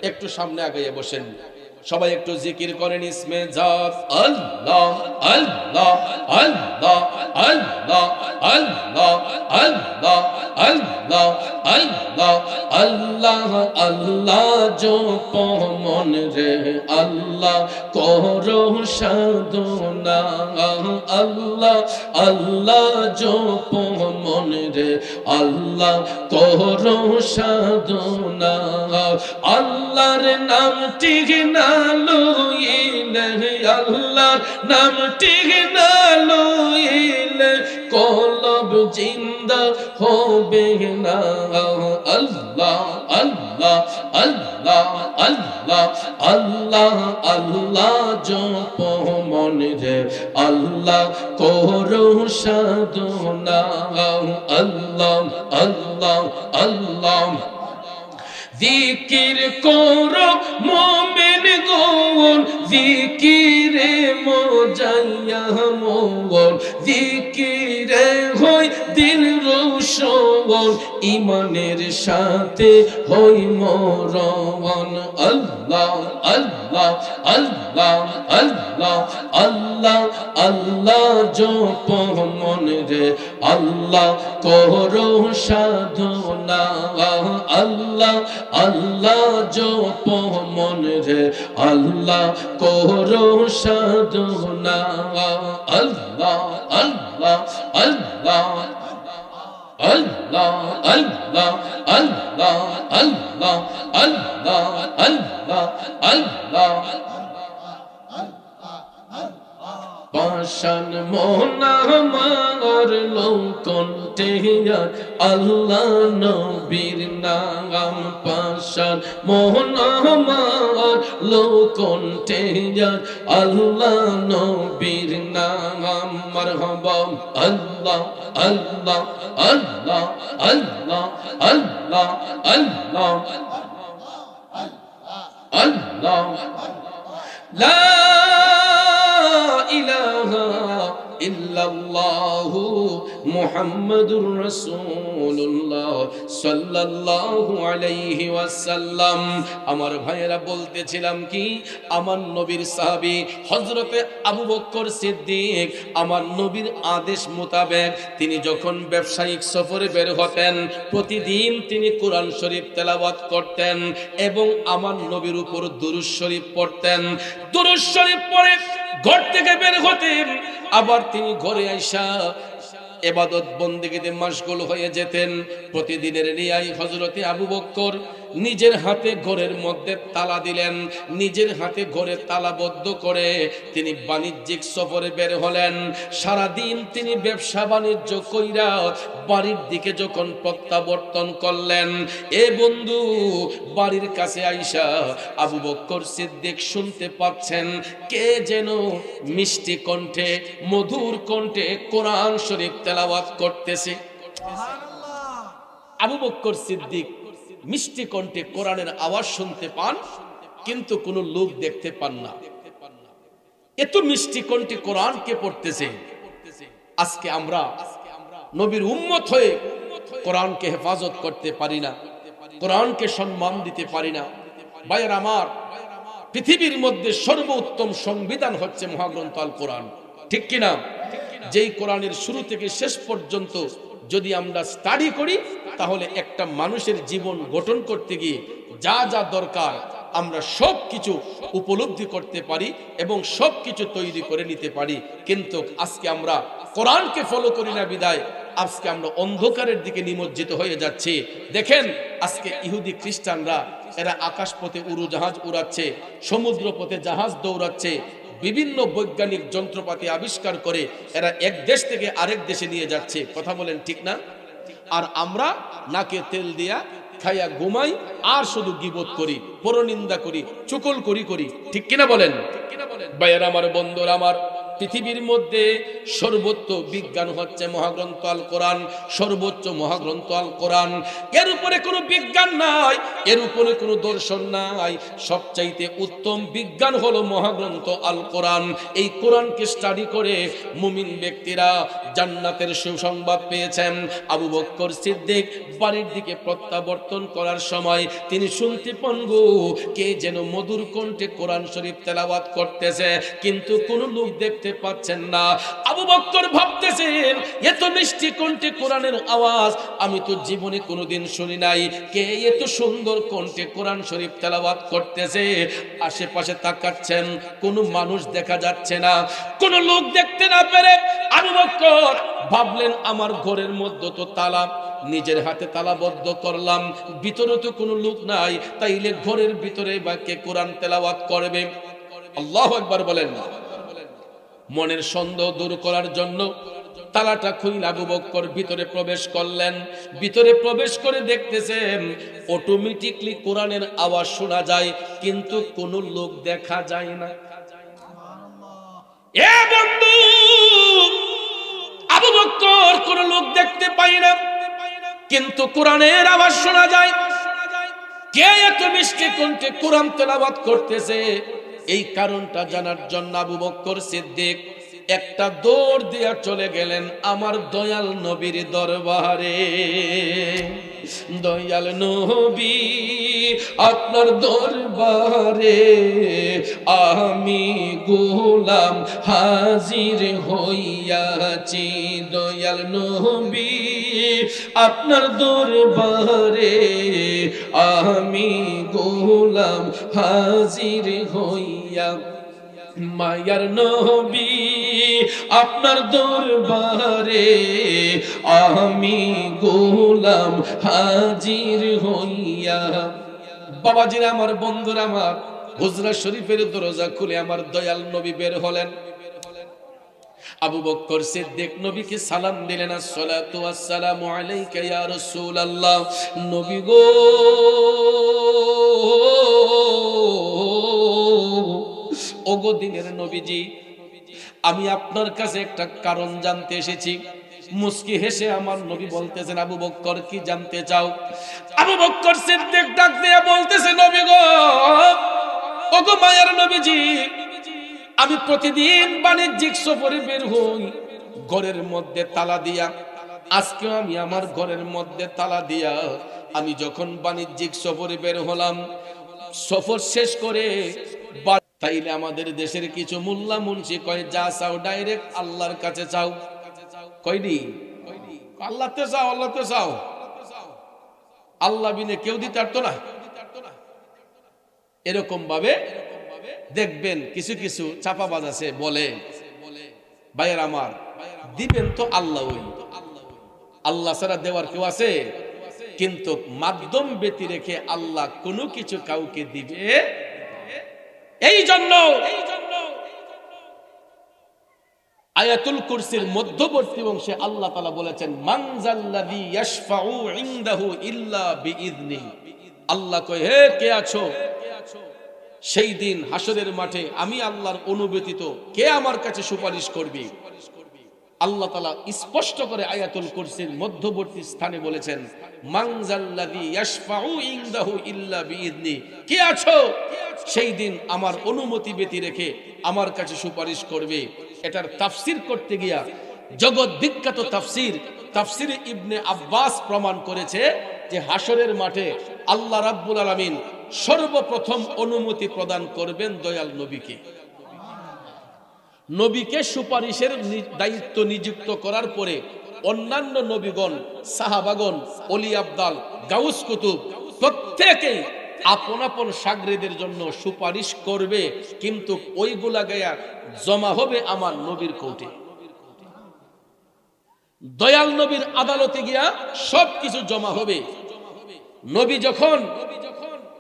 S1: একটু সামনে আগাইয়া বসেন। সবাই একটু জিকির করেন, ইসমে জাত আল্লাহ আল্লাহ আল্লাহ আল্লাহ আল্লাহ আল্লাহ আল্লাহ আল্লাহ আল্লাহ আল্লাহ জপ মন রে আল্লাহ করো সাধনা। আল্লাহ আল্লাহ জপ মন রে আল্লাহ করো সাধনা। আল্লাহর নামটি না লইলে, আল্লাহর নামটি না লইলে কলব জিন্দা হবে না। আল্লাহ আল্লাহ আল্লাহ আল্লাহ আল্লাহ আল্লাহ জপ মন রে আল্লাহ করো সাধনা। আল্লাহ আল্লাহ আল্লাহ জিকির করো মোমেন গন, জিকিরে মজাইয়া মন, জিকিরে হই দিল রোশন, ইমানের সাথে হই মরণ। আল্লাহ আল্লাহ আল্লাহ আল্লাহ আল্লাহ আল্লাহ জপ মন রে আল্লাহ করো সাধনা। আল্লাহ আল্লাহ জপ মন রে আল্লাহ করো সাধনা। আল্লাহ আল্লাহ আল্লাহ আল্লাহ আল্লাহ আল্লাহ আল্লাহ আল্লাহ আল্লাহ আল্লাহ পাশান মোনা আমার লোকন্ঠে আল্লাহ নবীর নাম। পাশান মোনা আমার লোকন্ঠে আল্লাহ নবীর নাম। মারহাবা আল্লাহ আল্লাহ আল্লাহ আল্লাহ আল্লাহ আল্লাহ আল্লাহ লা ইলাহা ইল্লাল্লাহু মুহাম্মাদুর রাসূলুল্লাহ সাল্লাল্লাহু আলাইহি ওয়াসাল্লাম। আমার ভাইয়েরা, বলতেছিলাম কি, আমার নবীর সাহাবী হযরতে আবু বকর সিদ্দিক আমার নবীর আদেশ মোতাবেক তিনি যখন ব্যবসায়িক সফরে বের হতেন, প্রতিদিন তিনি কোরআন শরীফ তেলাওয়াত করতেন এবং আমার নবীর উপর দুরূদ শরীফ পড়তেন। দুরূদ শরীফ পড়ে ঘর থেকে বের হতেন, আবার তিনি ঘরে আইসা ইবাদত বন্দেগীতে মশগুল হয়ে যেতেন। প্রতিদিনের রিয়াই হযরতে আবু বকর নিজের হাতে ঘরের মধ্যে তালা দিলেন, নিজের হাতে ঘরে তালাবদ্ধ করে তিনি বাণিজ্যিক সফরে বের হলেন। সারাদিন তিনি ব্যবসা বাণিজ্য কইরা বাড়ির দিকে যখন প্রত্যাবর্তন করলেন, এ বন্ধু, বাড়ির কাছে আইসা আবু বকর সিদ্দিক শুনতে পাচ্ছেন কে যেন মিষ্টি কণ্ঠে, মধুর কণ্ঠে কোরআন শরীফ তেলাওয়াত করতেছে। আবু বকর সিদ্দিক মিষ্টি কণ্ঠে কোরআনের আওয়াজ শুনতে পান, কিন্তু কোনো লোক দেখতে পান না। এত মিষ্টি কণ্ঠে কোরআন কে পড়তেছে? আজকে আমরা নবীর উম্মত হয়ে কোরআনকে হেফাজত করতে পারি না, কোরআনকে সম্মান দিতে পারি না। ভাইয়ের আমার, পৃথিবীর মধ্যে সর্বোত্তম সংবিধান হচ্ছে মহাগ্রন্থ আল কোরআন, ঠিক কিনা? যেই কোরআনের শুরু থেকে শেষ পর্যন্ত যদি আমরা স্টাডি করি, তাহলে একটা মানুষের জীবন গঠন করতে গিয়ে যা যা দরকার আমরা সব কিছু উপলব্ধি করতে পারি এবং সব কিছু তৈরি করে নিতে পারি। কিন্তু আজকে আমরা কোরআনকে ফলো করি না বিদায় আজকে আমরা অন্ধকারের দিকে নিমজ্জিত হয়ে যাচ্ছি। দেখেন, আজকে ইহুদি খ্রিস্টানরা এরা আকাশপথে উড়োজাহাজ উড়াচ্ছে, সমুদ্র পথে জাহাজ দৌড়াচ্ছে, বিভিন্ন বৈজ্ঞানিক যন্ত্রপাতি আবিষ্কার করে এরা এক দেশ থেকে আরেক দেশে নিয়ে যাচ্ছে। কথা বলেন, ঠিক না? আর আমরা নাকে তেল দিয়া খাইয়া ঘুমাই আর শুধু গীবত করি, পরনিন্দা করি, চুকল করি, ঠিক কিনা বলেন? ভাইয়েরা আমার, বন্ধুরা আমার, পৃথিবীর মধ্যে সর্বোচ্চ বিজ্ঞান হচ্ছে মহাগ্রন্থ আল কোরআন, সর্বোচ্চ মহাগ্রন্থ আল কোরআন। এর উপরে কোনো বিজ্ঞান নাই, এর উপরে কোনো দর্শন নাই। সবচাইতে উত্তম বিজ্ঞান হলো মহাগ্রন্থ আল কোরআন। এই কোরআনকে স্টাডি করে মুমিন ব্যক্তিরা জান্নাতের সুসংবাদ পেয়েছেন। আবু বকর সিদ্দিক বাড়ির দিকে প্রত্যাবর্তন করার সময় তিনি শুনতে পান গো, কে যেন মধুর কণ্ঠে কোরআন শরীফ তেলাওয়াত করতেছে, কিন্তু কোনো লোক দেখতে পাচ্ছেন না। আবু বকর ভাবতেছেন, এত মিষ্টি কণ্ঠে কোরআনের আওয়াজ আমি তো জীবনে কোনোদিন শুনি নাই, কে এত সুন্দর কণ্ঠে কোরআন শরীফ তেলাওয়াত করতেছে? আশেপাশে তাকাচ্ছেন, কোনো মানুষ দেখা যাচ্ছে না। কোনো লোক দেখতে না পেরে আবু বকর ভাবলেন, আমার ঘরের মধ্যে তো তালা, নিজের হাতে তালাবদ্ধ করলাম, ভিতরে তো কোনো লোক নাই, তাইলে ঘরের ভিতরে বা কে কোরআন তেলাওয়াত করবে? আল্লাহু আকবার বলেন। মনের সন্দেহ দূর করার জন্য তালাটা খুলে আবু বকর ভিতরে প্রবেশ করলেন। ভিতরে প্রবেশ করে দেখতেছেন অটোমেটিকলি কোরআনের আওয়াজ শোনা যায়, কিন্তু কোনো লোক দেখা যায় না। এ বন্ধু, আবু বকর কোনো লোক দেখতে পায় না, কিন্তু কোরআনের আওয়াজ শোনা যায়। কে এত মিষ্টি কণ্ঠে কোরআন তেলাওয়াত করতেছে? এই কারণটা জানার জন্য আবু বকর সিদ্দিক একটা দৌড় দিয়া চলে গেলেন আমার দয়াল নবীর দরবারে। দয়াল নবী, আপনার দরবারে আমি গোলাম হাজির হইয়াছি। দয়াল নবী, আপনার দরবারে আমি গোলাম হাজির হইয়া। মায়ার নবী, আপনার দরবারে আমি গোলাম হাজির হইয়া। বাবাজিরা আমার, বন্ধুরা আমার, হুজরা শরীফের দরজা খুলে আমার দয়াল নবী বের হলেন। আবু বকর সিদ্দিক নবীকে সালাম দিলেন, আসসালাতু ওয়াসসালামু আলাইকা ইয়া রাসূলুল্লাহ। নবী গো, ওগো দিনের নবীজি, আমি আপনার কাছে একটা কারণ জানতে এসেছি। মুস্কি হেসে আমার নবী বলতেছেন, আবু বকর কি জানতে চাও? আবু বকর সিদ্দিক ডাক দিয়ে বলতেছে, নবী গো, ওগো মায়ার নবীজি, আমি প্রতিদিন বাণিজ্যিক সফরে বের হই, ঘরের মধ্যে তালা দিয়া আজকে আমি আমার ঘরের মধ্যে তালা দিয়া আমি যখন বাণিজ্যিক সফরে বের হলাম, সফর শেষ করে তাইলে আমাদের দেশের কিছু মোল্লা মুন্সি কয় যা চাও ডাইরেক্ট আল্লাহর কাছে চাও। কয়নি আল্লাহতে চাও, আল্লাহতে চাও, আল্লাহ বিনে কেউ দিতে পারতো না। এরকম ভাবে দেখবেন কিছু কিছু চাপাবাজ আছে, বলে ভাইয়ের আমার দিবেন তো আল্লাহ, ওই আল্লাহ ছাড়া দেওয়ার কেউ আছে? কিন্তু মাধ্যম ব্যতি রেখে আল্লাহ কোনো কিছু কাউকে দিবে। এই জন্য আয়াতুল কুরসির মধ্যবর্তী অংশে আল্লাহ তাআলা বলেছেন মানজাল্লাযী ইয়াশফাউ ইনদাহু ইল্লা বিইذনি। আল্লাহ কয়, হে কে আছো সেই দিন হাসরের মাঠে আমি আল্লাহর অনুব্যতীত কে আমার কাছে সুপারিশ করবে? আল্লাহ তাআলা স্পষ্ট করে আয়াতুল কুরসির মধ্যবর্তী স্থানে বলেছেন মানজাল্লাযী ইয়াশফাউ ইনদাহু ইল্লা বিইذনি। কে আছো সেই দিন আমার অনুমতি ব্যতি রেখে আমার কাছে সুপারিশ করবে? এটার তাফসীর করতে গিয়া জগৎ বিখ্যাত তাফসীরে ইবনে আব্বাস প্রমাণ করেছে যে হাসরের মাঠে আল্লাহ রাব্বুল আলামিন সর্বপ্রথম অনুমতি প্রদান করবেন দয়াল নবীকে। নবীকে সুপারিশের দায়িত্ব নিযুক্ত করার পরে অন্যান্য নবীগণ, সাহাবাগণ, ওলি আবদাল, গাউস কুতুব প্রত্যেকেই আপন আপন শাগরেদের জন্য সুপারিশ করবে, কিন্তু ওইগুলা গায়া জমা হবে আমার নবীর কোর্টে। দয়াল নবীর আদালতে গিয়া সবকিছু জমা হবে। নবী যখন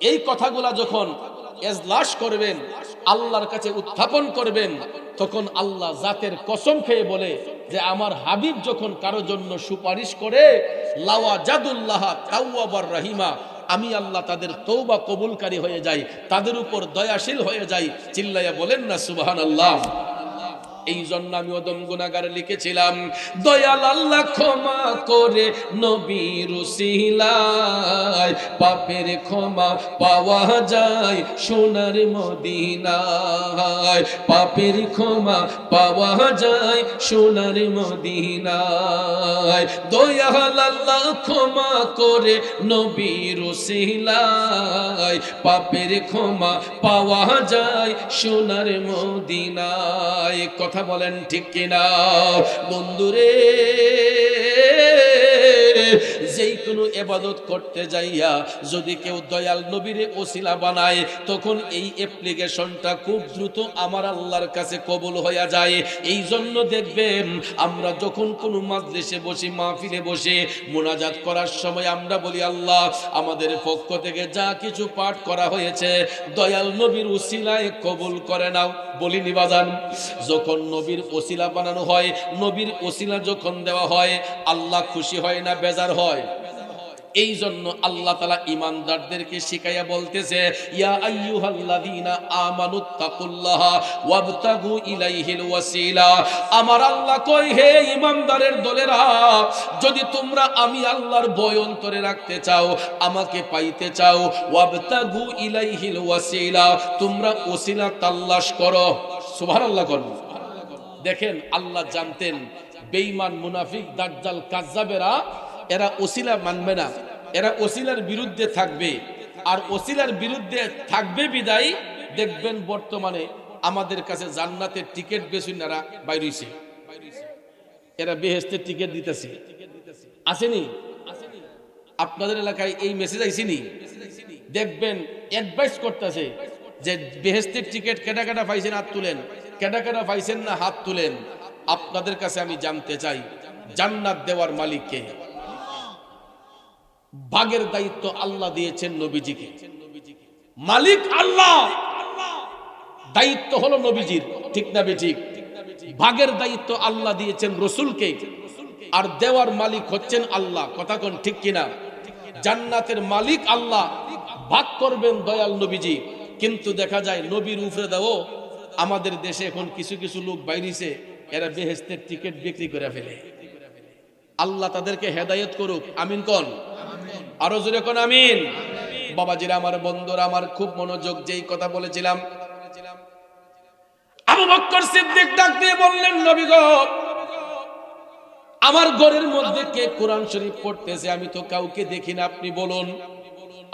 S1: এই কথাগুলা যখন এজলাস করবেন, আল্লাহর কাছে উত্থাপন করবেন, তখন আল্লাহ জাতের কসম খেয়ে বলে যে আমার হাবিব যখন কারো জন্য সুপারিশ করে লাওয়াজাদুল্লাহ তাওয়াবার রহিমা, আমি আল্লাহ তাদের তওবা কবুলকারী হয়ে যাই, তাদের উপর দয়াশীল হয়ে যাই। চিল্লাইয়া বলেন না সুবহানাল্লাহ। এই জন্য আমি অদম গুনাহগার লিখেছিলাম দয়াল আল্লাহ ক্ষমা করে নবীর উসিলায় পাপের ক্ষমা পাওয়া যায় সোনার মদিনায়, পাপের ক্ষমা পাওয়া যায় সোনার মদিনায়। দয়াল আল্লাহ ক্ষমা করে নবীর উসিলায় পাপের ক্ষমা পাওয়া যায় সোনার মদিনায়। কথা বলেন ঠিক কিনা বন্ধুরে? যেই কোনো ইবাদত করতে যাইয়া যদি কেউ দয়াল নবীরে ওসিলা বানায়, তখন এই অ্যাপ্লিকেশনটা খুব দ্রুত আমার আল্লাহর কাছে কবুল হয়ে যায়। এই জন্য দেখবেন আমরা যখন কোনো মাজলিসে বসি, মাহফিলে বসে মুনাজাত করার সময় আমরা বলি আল্লাহ আমাদের পক্ষ থেকে যা কিছু পাঠ করা হয়েছে দয়াল নবীর ওসিলায় কবুল করে নাও। বলিনি বাজান? যখন নবীর ওসিলা বানানো হয়, নবীর ওসিলা যখন দেওয়া হয়, আল্লাহ খুশি হয় না বেজার হয়? এই জন্য আল্লাহ তাআলা ঈমানদারদেরকে শিখাইয়া বলতেছে ইয়া আইয়ুহাল্লাযীনা আমানুত্তাকুল্লাহা ওয়াবতাগু ইলাইহিল ওয়াসিলা। আমার আল্লাহ কই, হে ঈমানদারের দলেরা, যদি তোমরা আমি আল্লাহর ভয় অন্তরে রাখতে চাও, আমাকে পাইতে চাও, ওয়াবতাগু ইলাইহিল ওয়াসিলা, তোমরা ওসিলা তালাশ করো। সুবহানাল্লাহ করো। দেখেন আল্লাহ জানতেন বেঈমান, মুনাফিক, দাজ্জাল, কাজ্জাবেরা এরা ওসিলা মানবে না, এরা ওসিলার বিরুদ্ধে থাকবে। আর ওসিলার বিরুদ্ধে থাকবে বিদায় দেখবেন বর্তমানে আমাদের কাছে জান্নাতের টিকিট বেচুনারা বাইরে হইছে, এরা বেহেশতের টিকিট দিতেছে। আসেনি আপনাদের এলাকায় এই মেসেজ আইসিনি? দেখবেন অ্যাডভাইস করতেছে যে বেহেশতের টিকিট কেডা কেডা পাইছেন হাত তুলেন, কেডা কেডা পাইছেন না হাত তুলেন। আপনাদের কাছে আমি জানতে চাই জান্নাত দেওয়ার মালিক কে? ভাগের দায়িত্ব আল্লাহ দিয়েছেন নবীজিকে। মালিক আল্লাহ, দায়িত্ব হলো নবীজির, ঠিক না বেঠিক? ভাগের দায়িত্ব আল্লাহ দিয়েছেন রসুলকে, আর দেওয়ার মালিক হচ্ছেন আল্লাহ। কথা কোন ঠিক কিনা? জান্নাতের মালিক আল্লাহ, ভাগ করবেন দয়াল নবীজি। কিন্তু দেখা যায় নবীর উপরে দাও আমাদের দেশে এখন কিছু কিছু লোক বাইরেছে, এরা বেহেশতের টিকিট বিক্রি করে ফেলে। আল্লাহ তাদেরকে হেদায়েত করুক, আমিন কোন? আরো জোরে কোন আমিন। বাবাজিরা আমার, বন্ধুরা আমার, খুব মনোযোগ যেই কথা বলেছিলাম, আবু বকর সিদ্দিক ডাক দিয়ে বললেন নবী গো, আমার ঘরের মধ্যে কে কোরআন শরীফ পড়তেছে? আমি তো কাউকে দেখি না, আপনি বলুন।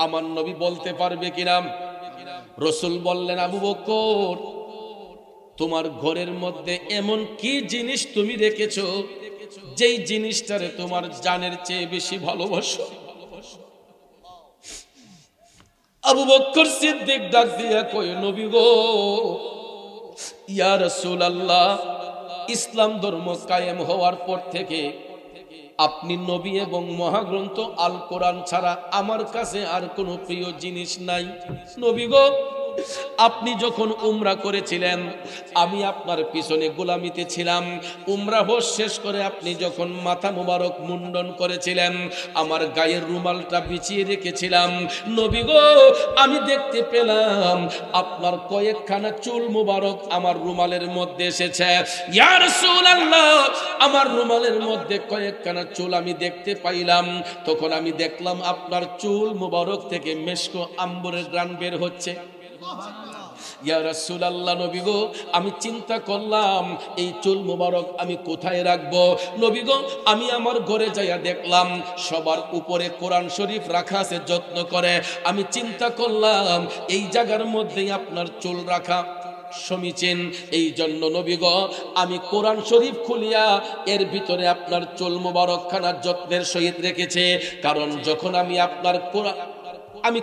S1: আমার নবী বলতে পারবে কিনা? রাসূল বললেন, আবু বকর, তোমার ঘরের মধ্যে এমন কি জিনিস তুমি রেখেছো যেই জিনিসটারে তোমার জানের চেয়ে বেশি ভালোবাসো? আবু বকর সিদ্দিক ডাক দিয়া কয়, নবী গো, ইয়া রাসূলুল্লাহ, ইসলাম ধর্ম কায়েম হওয়ার পর থেকে আপনি নবী এবং মহাগ্রন্থ আল কোরআন ছাড়া আমার কাছে আর কোনো প্রিয় জিনিস নাই। নবী গো, আপনি যখন উমরা করেছিলেন আমি আপনার পিছনে গোলামিতে ছিলাম। উমরা হজ শেষ করে আপনি যখন মাথা মুবারক মুন্ডন করেছিলেন আমার গায়ের রুমালটা বিছিয়ে রেখেছিলাম। নবী গো, আমি দেখতে পেলাম আপনার কয়েকখানা চুল মুবারক আমার রুমালের মধ্যে এসেছে। ইয়া রাসূলুল্লাহ, আমার রুমালের মধ্যে কয়েকখানা চুল আমি দেখতে পাইলাম। তখন আমি দেখলাম আপনার চুল মুবারক থেকে মেশকো আম্বরের ঘ্রাণ বের হচ্ছে। ইয়া রাসূলুল্লাহ, নবী গো, আমি চিন্তা করলাম এই চুল মুবারক আমি কোথায় রাখবো। নবী গো, আমি আমার ঘরে যাইয়া দেখলাম সবার উপরে কোরআন শরীফ রাখা আছে যত্ন করে। আমি চিন্তা করলাম এই জায়গার মধ্যেই আপনার চুল রাখা সমীচীন। এই জন্য নবী গো, আমি কোরআন শরীফ খুলিয়া এর ভিতরে আপনার চুল মুবারক খানা যত্নের সহিত রেখেছে। কারণ যখন আমি আপনার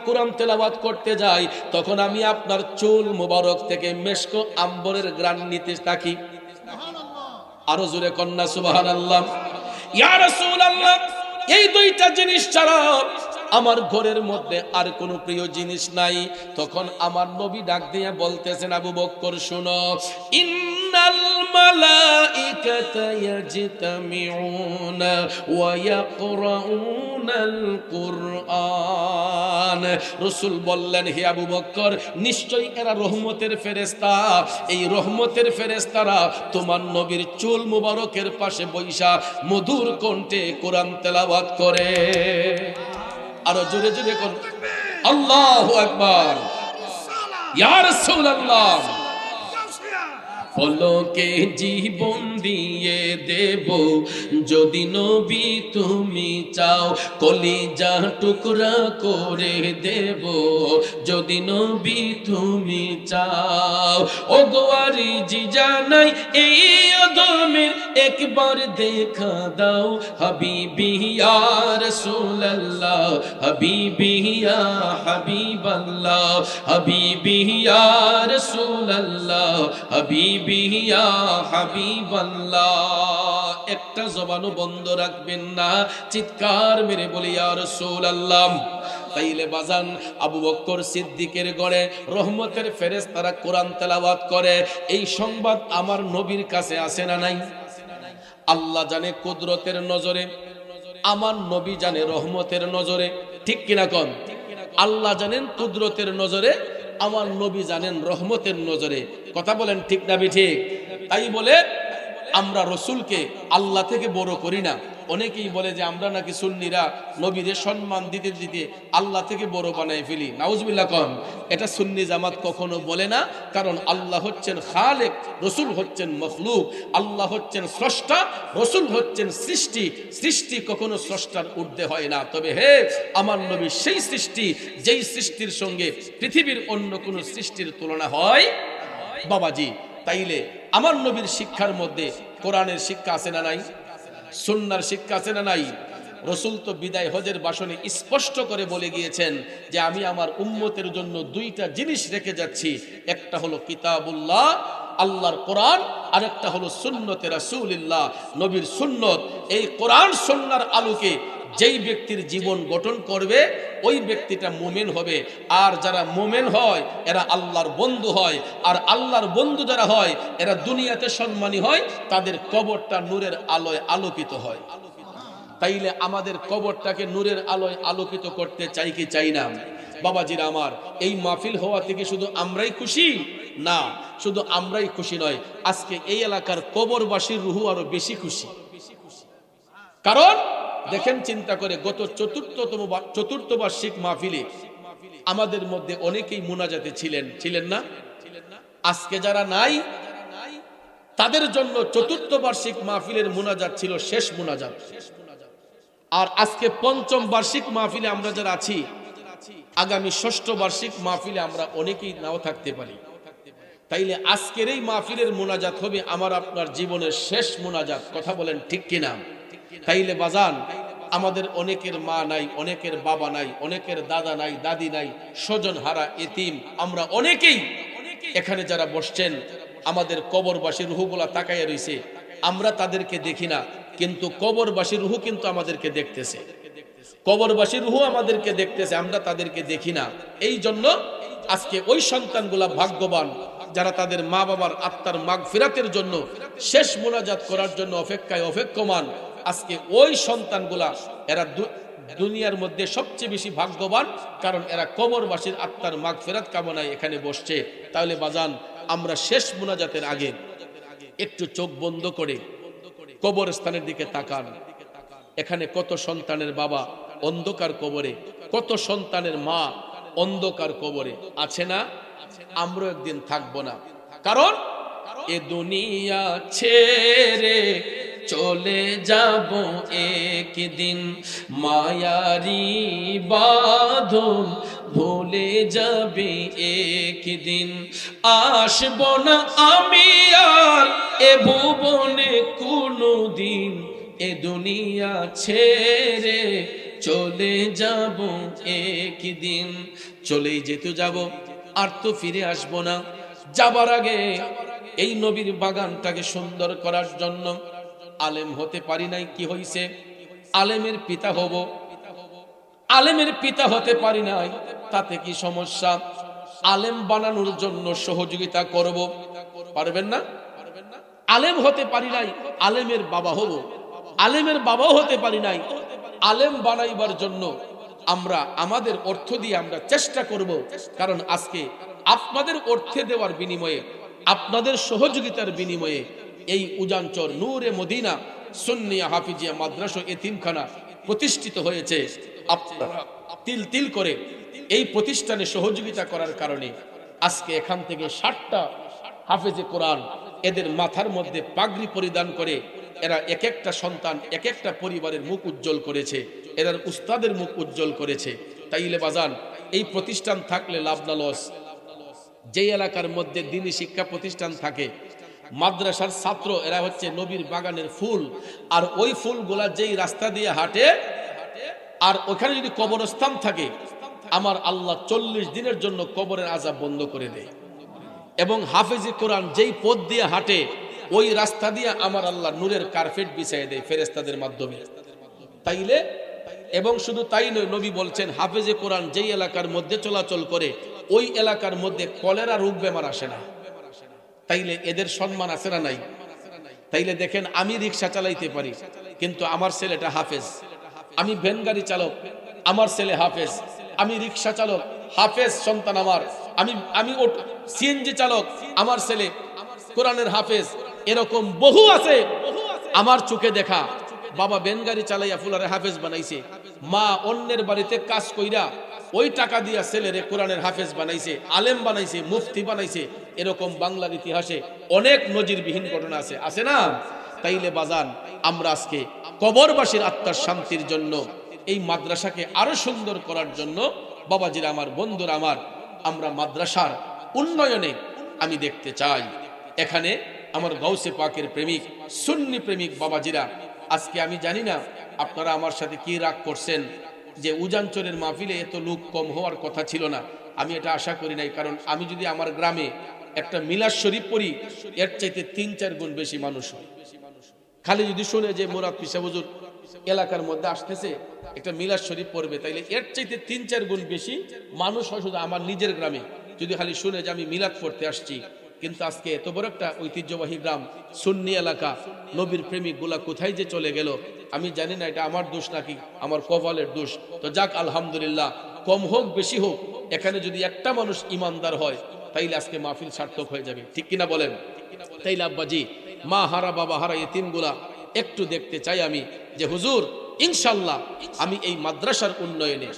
S1: কোরআন তেলাওয়াত করতে যাই তখন আমি আপনার চুল মুবারক থেকে মেশকো আম্বরের ঘ্রাণ নিতে থাকি। আরো জোরে কন্যা সুবহানাল্লাহ। ইয়া রাসূলুল্লাহ, এই দুইটা জিনিস ছাড়া আমার ঘরের মধ্যে আর কোনো প্রিয় জিনিস নাই। তখন আমার নবী ডাক দিয়ে বলতেছেন, আবু বকর শুনো, ইন্নাল মালাইকাতা ইয়াজতামিউনা ওয়া ইয়াকরাউনাল কুরআন। রাসূল বললেন, হে আবু বকর, নিশ্চয়ই এরা রহমতের ফেরেশতা। এই রহমতের ফেরেশতারা তোমার নবীর চুল মুবারকের পাশে বৈশা মধুর কণ্ঠে কোরআন তেলাওয়াত করে। আরো জোরে জোরে কোন আল্লাহু আকবার। ইয়া রাসূলুল্লাহ, পলকে জীবন দিয়ে দেব যদি নবী তুমি চাও, কলিজা টুকরা করে দেব যদি নবী তুমি চাও। ও গোয়ারি জি জানাই এই অদমের একবার দেখা দাও, হাবিবি ইয়া রাসূলুল্লাহ, হাবিবি ইয়া হাবিবাল্লাহ, হাবিবি ইয়া রাসূলুল্লাহ, হাবিবি ইয়া হাবিবাল্লাহ। একটা জবানও বন্ধ রাখবেন না, চিৎকার মেরে বলি ইয়া রাসূলুল্লাহ। তাইলে বাজান, আবু বকর সিদ্দিকের ঘরে রহমতের ফেরেশতারা কোরআন তেলাওয়াত করে, এই সংবাদ আমার নবীর কাছে আসে না নাই? আল্লাহ জানে কুদরতের নজরে, আমার নবী জানে রহমতের নজরে, ঠিক কিনা কোন? আল্লাহ জানেন কুদরতের নজরে, আমার নবী জানেন রহমতের নজরে। কথা বলেন ঠিক না ঠিক? তাই বলে আমরা রসুলকে আল্লাহ থেকে বড় করি না। অনেকেই বলে যে আমরা নাকি সুন্নিরা নবীরে সম্মান দিতে দিতে আল্লাহ থেকে বড় বানাই ফেলি। নাউজুবিল্লাহ কন। এটা সুন্নি জামাত কখনো বলে না, কারণ আল্লাহ হচ্ছেন খালেক, রসুল হচ্ছেন মখলুক। আল্লাহ হচ্ছেন স্রষ্টা, রসুল হচ্ছেন সৃষ্টি। সৃষ্টি কখনো স্রষ্টার ঊর্ধ্বে হয় না। তবে হে আমার নবী সেই সৃষ্টি, যেই সৃষ্টির সঙ্গে পৃথিবীর অন্য কোনো সৃষ্টির তুলনা হয় বাবাজি। তাইলে আমার নবীর শিক্ষার মধ্যে কোরআনের শিক্ষা আছে না নাই? সুন্নাহর শিক্ষা আছে না নাই? রসুল তো বিদায় হজের ভাষণে স্পষ্ট করে বলে গিয়েছেন যে আমি আমার উম্মতের জন্য দুইটা জিনিস রেখে যাচ্ছি, একটা হলো কিতাবুল্লাহ, আল্লাহর কোরআন, আর একটা হলো সুন্নতে রাসূলুল্লাহ, নবীর সুন্নত। এই কোরআন সুন্নাহর আলোকে যেই ব্যক্তির জীবন গঠন করবে ওই ব্যক্তিটা মুমিন হবে। আর যারা মুমিন হয় এরা আল্লাহর বন্ধু হয়, আর আল্লাহর বন্ধু যারা হয় এরা দুনিয়াতে সম্মানী হয়, তাদের কবরটা নূরের আলোয় আলোকিত হয়। তাইলে আমাদের কবরটাকে নূরের আলোয় আলোকিত করতে চাই কি চাই না? বাবাজিরা আমার, এই মাহফিল হওয়া থেকে শুধু আমরাই খুশি না, শুধু আমরাই খুশি নয়, আজকে এই এলাকার কবরবাসীর রুহু আরো বেশি খুশি। কারণ দেখেন, চিন্তা করে, গত চতুর্থ বার্ষিক মাহফিলে আমাদের মধ্যে অনেকেই মুনাজাতে ছিলেন না? আজকে যারা নাই তাদের জন্য চতুর্থ বার্ষিক মাহফিলের মুনাজাত ছিল শেষ মুনাজাত। আর আজকে পঞ্চম বার্ষিক মাহফিলে আমরা যারা আছি, আগামী ষষ্ঠ বার্ষিক মাহফিলে আমরা অনেকেই নাও থাকতে পারি। তাইলে আজকের এই মাহফিলের মুনাজাত হবে আমার আপনার জীবনের শেষ মুনাজাত। কথা বলেন ঠিক কিনা? তাইলে বাজান, আমাদের অনেকের মা নাই, অনেকের বাবা নাই, অনেকের দাদা নাই, দাদি নাই, স্বজন হারা এতিম আমরা অনেকেই এখানে যারা বসছেন, আমাদের কবরবাসী রুহগুলা তাকাইয়া রইছে। আমরা তাদেরকে দেখি না, কিন্তু কবরবাসী রুহ কিন্তু আমাদেরকে দেখতেছে। কবরবাসী রুহ আমাদেরকে দেখতেছে, আমরা তাদেরকে দেখি না। এই জন্য আজকে ওই সন্তানগুলা ভাগ্যবান যারা তাদের মা বাবার আত্মার মাগফিরাতের জন্য শেষ মুনাজাত করার জন্য অপেক্ষমান। আজকে ওই সন্তানগুলা এরা দুনিয়ার মধ্যে সবচেয়ে বেশি ভাগ্যবান, কারণ এরা কবরবাসীর আত্মার মাগফিরাত কামনায় এখানে বসছে। তাহলে বাজান, আমরা শেষ মুনাজাতের আগে একটু চোখ বন্ধ করে কবরস্থানের দিকে তাকান। এখানে কত সন্তানের বাবা অন্ধকার কবরে, কত সন্তানের মা অন্ধকার কবরে আছে না? আমরা একদিন থাকবো না, কারণ এ দুনিয়া ছেড়ে চলে যাব একদিন। মায়ারি বাঁধন ভুলে যাবে একদিন। আসব না আমি আর এ ভুবনে কোনদিন, এ দুনিয়া ছেড়ে চলে যাব একদিন। চলেই যেতে যাব, আর তো ফিরে আসব না। যাবার আগে এই নবীর বাগানটাকে সুন্দর করার জন্য আলেম হতে পারি নাই, কি হইছে? আলেমের পিতা হব, আলেমের পিতা হতে পারি নাই, তাতে কি সমস্যা? আলেম বানানোর জন্য সহযোগিতা করব, পারবেন না? আলেম হতে পারি নাই, আলেমের বাবা হব, আলেমের বাবাও হতে পারি নাই, আলেম বানাইবার জন্য আমরা আমাদের অর্থ দিয়ে আমরা চেষ্টা করব। কারণ আজকে আপনাদের অর্থে দেওয়ার বিনিময়ে, আপনাদের সহযোগিতার বিনিময়ে এই উজানচর নূরে মদিনা সুন্নিয়া হাফিজিয়া মাদ্রাসা এতিমখানা প্রতিষ্ঠিত হয়েছে। আপনারা তিল তিল করে এই প্রতিষ্ঠানে সহযোগিতা করার কারণে আজকে এখান থেকে 60টা হাফেজে কোরআন এদের মাথার মধ্যে পাগড়ি পরিধান করে এরা এক একটা সন্তান, এক একটা পরিবারের মুখ উজ্জ্বল করেছে, এদের উস্তাদের মুখ উজ্জ্বল করেছে। তাইলে বাজান, এই প্রতিষ্ঠান থাকলে লাভ না লস? যে এলাকার মধ্যে দ্বীনি শিক্ষা প্রতিষ্ঠান থাকে, মাদ্রাসার ছাত্র, এরা হচ্ছে নবীর বাগানের ফুল। আর ওই ফুলগুলা যেই রাস্তা দিয়ে হাঁটে, আর ওখানে যদি কবরস্থান থাকে, আমার আল্লাহ 40 দিনের জন্য কবরের আযাব বন্ধ করে দেয়। এবং হাফেজি কোরআন যেই পথ দিয়ে হাঁটে, ওই রাস্তা দিয়ে আমার আল্লাহ নূরের কার্পেট বিছাইয়ে দেয় ফেরেশতাদের মাধ্যমে। তাইলে, এবং শুধু তাই নয়, নবী বলছেন হাফেজে কোরআন যেই এলাকার মধ্যে চলাচল করে, ওই এলাকার মধ্যে কলেরা রোগ বেমার আসে না। তাইলে এদের সম্মান আছে না নাই? তাইলে দেখেন, আমি রিক্সা চালাইতে পারি, কিন্তু আমার ছেলেটা হাফেজ। আমি ভ্যান গাড়ি চালক, আমার ছেলে হাফেজ। আমি রিক্সা চালক, হাফেজ সন্তান আমার। আমি সিএনজি চালক, আমার ছেলে কোরআনের হাফেজ। এরকম বহু আছে আমার চোখে দেখা। বাবা ভ্যান গাড়ি চালাইয়া ফুলারে হাফেজ বানাইছে, মা অন্যের বাড়িতে কাজ কইরা ওই টাকা দিয়া ছেলেরে কোরআনের হাফেজ বানাইছে, আলেম বানাইছে, মুফতি বানাইছে। এরকম বাংলার ইতিহাসে অনেক নজিরবিহীন ঘটনা আছে, আছে না? তাইলে বাজান, আমরা আজকে কবরবাসীর আত্মার শান্তির জন্য, এই মাদ্রাসাকে আরো সুন্দর করার জন্য, বাবাজিরা আমার, বন্ধুরা আমার, আমরা মাদ্রাসার উন্নয়নে আমি দেখতে চাই। এখানে আমার গাউসে পাকের প্রেমিক, সুন্নি প্রেমিক বাবাজিরা, আজকে আমি জানি না আপনারা আমার সাথে কি রাগ করছেন যে উজানচরের মাহফিলে এত লোক কম হওয়ার কথা ছিল না। আমি এটা আশা করি নাই, কারণ আমি যদি আমার গ্রামে একটা মিলাদ শরীফ পড়ি, এর চাইতে 3-4 গুণ বেশি মানুষ হয়। খালি যদি শুনে যে মুরাদ পিসা হুজুর এলাকার মধ্যে আসতেছে, একটা মিলাদ শরীফ পড়বে, তাইলে এর চাইতে 3-4 গুণ বেশি মানুষ হয় শুধু আমার নিজের গ্রামে, যদি খালি শুনে যে আমি মিলাদ পড়তে আসছি। কিন্তু আজকে এত বড় একটা ঐতিহ্যবাহী গ্রাম, সুন্নি এলাকা, নবীর প্রেমিক গুলা কোথায় যে চলে গেল আমি জানি না। এটা আমার দোষ নাকি আমার কপালের দোষ? তো যাক, আলহামদুলিল্লাহ, কম হোক বেশি হোক, এখানে যদি একটা মানুষ ইমানদার হয়, তাইলে আজকে মাহফিল সার্থক হয়ে যাবে। ঠিক কিনা বলেন? তাইলে আব্বাজি, মা হারা বাবা হারা এতিমগুলা একটু দেখতে চাই আমি, যে হুজুর ইনশাল্লাহ আমি এই মাদ্রাসার উন্নয়নে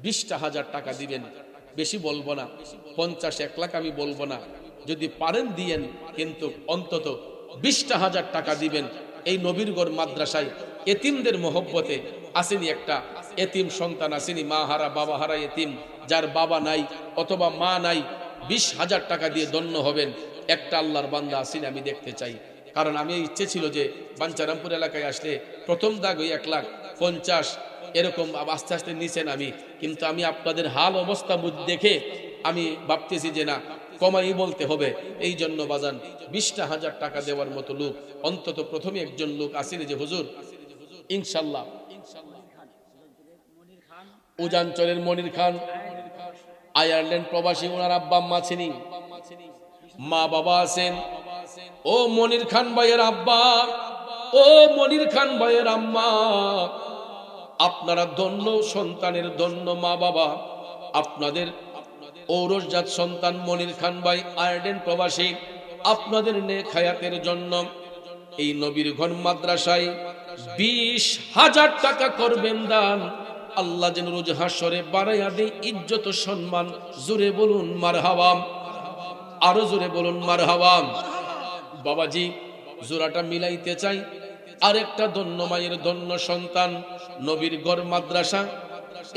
S1: 20,000 টাকা দিবেন, বেশি বলবো না, 50-1 লাখ আমি বলবো না, যদি পারেন দিয়েন, কিন্তু অন্তত 20,000 টাকা দিবেন। এই নবীরগড় মাদ্রাসায় এতিমদের মহব্বতে আসেনি, একটা এতিম সন্তান আসেনি, মা হারা বাবা হারা এতিম, যার বাবা নাই অথবা মা নাই, 20,000 টাকা দিয়ে ধন্য হবেন। একটা আল্লাহর বান্দা আসেনি, আমি দেখতে চাই। কারণ আমি ইচ্ছে ছিল যে বাঞ্চারামপুর এলাকায় আসলে প্রথম দাগ ওই 1,50,000 এরকম আস্তে আস্তে নিছেন আমি, কিন্তু আমি আপনাদের হাল অবস্থা দেখে আমি ভাবতেছি যে না, কমাই বলতে হবে। এই জন্য বাজান 20,000 টাকা দেওয়ার মতো লোক অন্তত প্রথমে একজন লোক আসেনি যে হুজুর ইনশাল্লাহ। উজানচরের মনির খান, আয়ারল্যান্ড প্রবাসী, ওনার আব্বা আম্মা আছেনি, মা বাবা আছেন। ও মনির খান ভাইয়ের আব্বা, ও মনির খান ভাইয়ের আম্মা, আপনারা ধন্য, সন্তানের ধন্য মা বাবা। আপনাদের ঔরসজাত সন্তান মনির খান ভাই আয়ারল্যান্ড প্রবাসী, আপনাদের নেক হায়াতের জন্য এই নবীরগণ মাদ্রাসায় 20,000 টাকা করবেন দান। আল্লাহ যেন রোজ হাসরে বাড়াইয়া দেয় ইজ্জত সম্মান। জোরে বলুন মারহাবা, আরো জোরে বলুন মারহাবা। বাবাজি জোড়াটা মিলাইতে চাই। আরেকটা ধন্য মায়ের ধন্য সন্তান নবীরগড় মাদ্রাসা,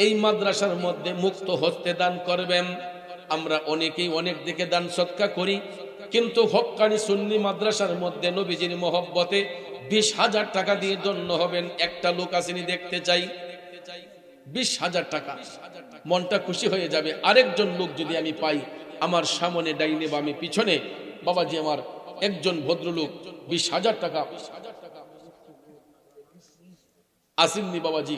S1: এই মাদ্রাসার মধ্যে মুক্ত হস্তে দান করবেন। আমরা অনেকেই অনেক দিকে দান সৎকা করি, কিন্তু হক্কানি সুন্নি মাদ্রাসার মধ্যে নবীজির মহব্বতে 20,000 টাকা দিয়ে ধন্য হবেন। একটা লোক আসেনি, দেখতে চাই। 20,000 টাকা, মনটা খুশি হয়ে যাবে। আরেকজন লোক যদি আমি পাই, আমার সামনে ডাইনে বামে পিছনে, বাবাজি আমার একজন ভদ্রলোক 20,000 টাকা আসেননি বাবাজি।